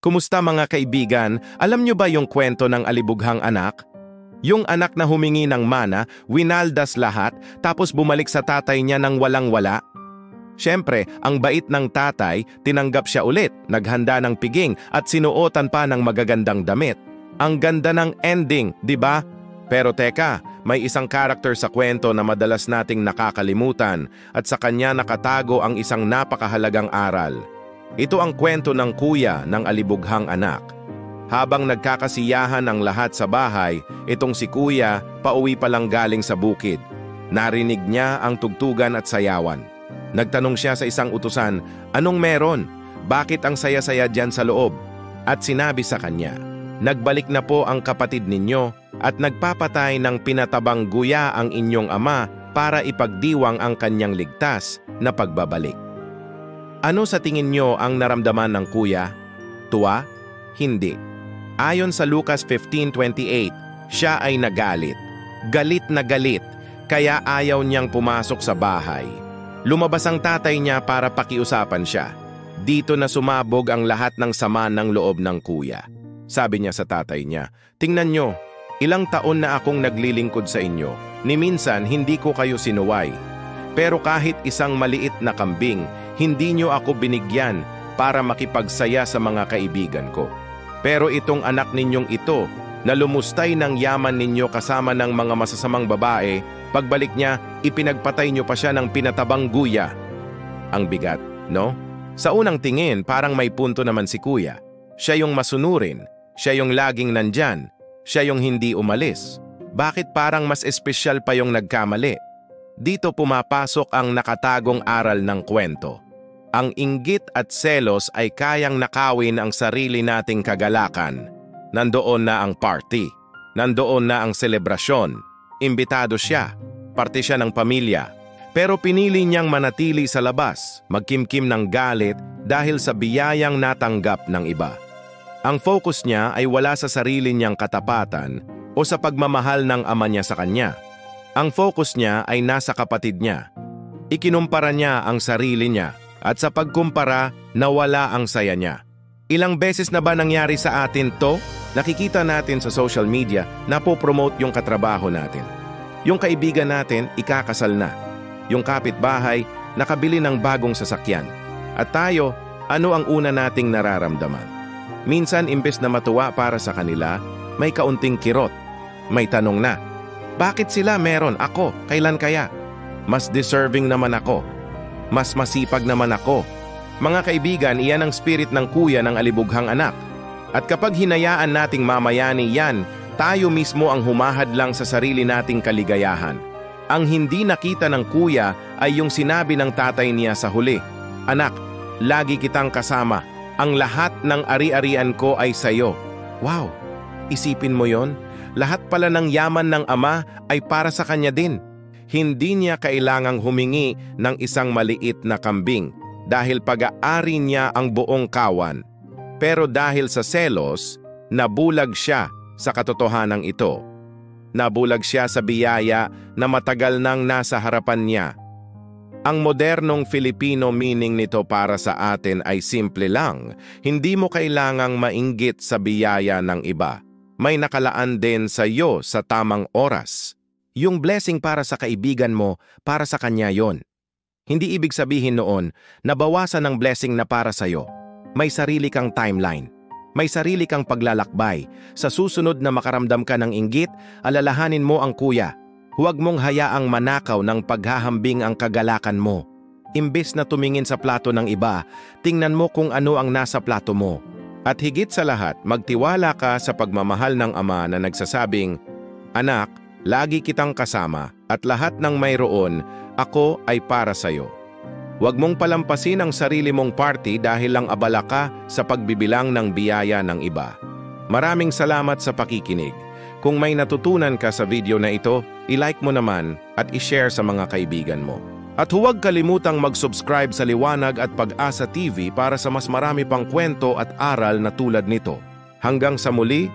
Kumusta mga kaibigan? Alam nyo ba yung kwento ng alibughang anak? Yung anak na humingi ng mana, winaldas lahat, tapos bumalik sa tatay niya nang walang-wala? Siyempre, ang bait ng tatay, tinanggap siya ulit, naghanda ng piging at sinuotan pa ng magagandang damit. Ang ganda ng ending, di ba? Pero teka, may isang karakter sa kwento na madalas nating nakakalimutan at sa kanya nakatago ang isang napakahalagang aral. Ito ang kwento ng kuya ng alibughang anak. Habang nagkakasiyahan ang lahat sa bahay, itong si kuya pauwi pa lang galing sa bukid. Narinig niya ang tugtugan at sayawan. Nagtanong siya sa isang utusan, "Anong meron? Bakit ang saya-saya dyan sa loob?" At sinabi sa kanya, "Nagbalik na po ang kapatid ninyo at nagpapatay ng pinatabang guya ang inyong ama para ipagdiwang ang kanyang ligtas na pagbabalik." Ano sa tingin nyo ang naramdaman ng kuya? Tuwa? Hindi. Ayon sa Lucas 15:28, siya ay nagalit. Galit na galit, kaya ayaw niyang pumasok sa bahay. Lumabas ang tatay niya para pakiusapan siya. Dito na sumabog ang lahat ng sama ng loob ng kuya. Sabi niya sa tatay niya, "Tingnan nyo, ilang taon na akong naglilingkod sa inyo. Ni minsan hindi ko kayo sinuway. Pero kahit isang maliit na kambing, hindi nyo ako binigyan para makipagsaya sa mga kaibigan ko. Pero itong anak ninyong ito, na lumustay ng yaman ninyo kasama ng mga masasamang babae, pagbalik niya, ipinagpatay nyo pa siya ng pinatabang guya." Ang bigat, no? Sa unang tingin, parang may punto naman si kuya. Siya yung masunurin, siya yung laging nandyan, siya yung hindi umalis. Bakit parang mas espesyal pa yung nagkamali? Dito pumapasok ang nakatagong aral ng kwento. Ang inggit at selos ay kayang nakawin ang sarili nating kagalakan. Nandoon na ang party. Nandoon na ang selebrasyon. Imbitado siya. Parte siya ng pamilya. Pero pinili niyang manatili sa labas, magkimkim ng galit dahil sa biyayang natanggap ng iba. Ang focus niya ay wala sa sarili niyang katapatan o sa pagmamahal ng ama niya sa kanya. Ang focus niya ay nasa kapatid niya. Ikinumpara niya ang sarili niya at sa pagkumpara, nawala ang saya niya. Ilang beses na ba nangyari sa atin to? Nakikita natin sa social media na po-promote yung katrabaho natin. Yung kaibigan natin, ikakasal na. Yung kapitbahay, nakabili ng bagong sasakyan. At tayo, ano ang una nating nararamdaman? Minsan, imbes na matuwa para sa kanila, may kaunting kirot. May tanong na, bakit sila meron? Ako, kailan kaya? Mas deserving naman ako. Mas masipag naman ako. Mga kaibigan, iyan ang spirit ng kuya ng alibughang anak. At kapag hinayaan nating mamayani yan, tayo mismo ang humahadlang sa sarili nating kaligayahan. Ang hindi nakita ng kuya ay yung sinabi ng tatay niya sa huli, "Anak, lagi kitang kasama. Ang lahat ng ari-arian ko ay sayo." Wow! Isipin mo yon? Lahat pala ng yaman ng ama ay para sa kanya din. Hindi niya kailangang humingi ng isang maliit na kambing dahil pag-aari niya ang buong kawan. Pero dahil sa selos, nabulag siya sa katotohanan ito. Nabulag siya sa biyaya na matagal nang nasa harapan niya. Ang modernong Filipino meaning nito para sa atin ay simple lang. Hindi mo kailangang mainggit sa biyaya ng iba. May nakalaan din sa iyo sa tamang oras. Yung blessing para sa kaibigan mo, para sa kanya yon. Hindi ibig sabihin noon na bawasan ng blessing na para sa iyo. May sarili kang timeline. May sarili kang paglalakbay. Sa susunod na makaramdam ka ng inggit, alalahanin mo ang kuya. Huwag mong hayaang manakaw ng paghahambing ang kagalakan mo. Imbes na tumingin sa plato ng iba, tingnan mo kung ano ang nasa plato mo. At higit sa lahat, magtiwala ka sa pagmamahal ng ama na nagsasabing, "Anak, lagi kitang kasama at lahat ng mayroon, ako ay para sa'yo." Huwag mong palampasin ang sarili mong party dahil lang abala ka sa pagbibilang ng biyaya ng iba. Maraming salamat sa pakikinig. Kung may natutunan ka sa video na ito, i-like mo naman at i-share sa mga kaibigan mo. At huwag kalimutang mag-subscribe sa Liwanag at Pag-asa TV para sa mas marami pang kwento at aral na tulad nito. Hanggang sa muli,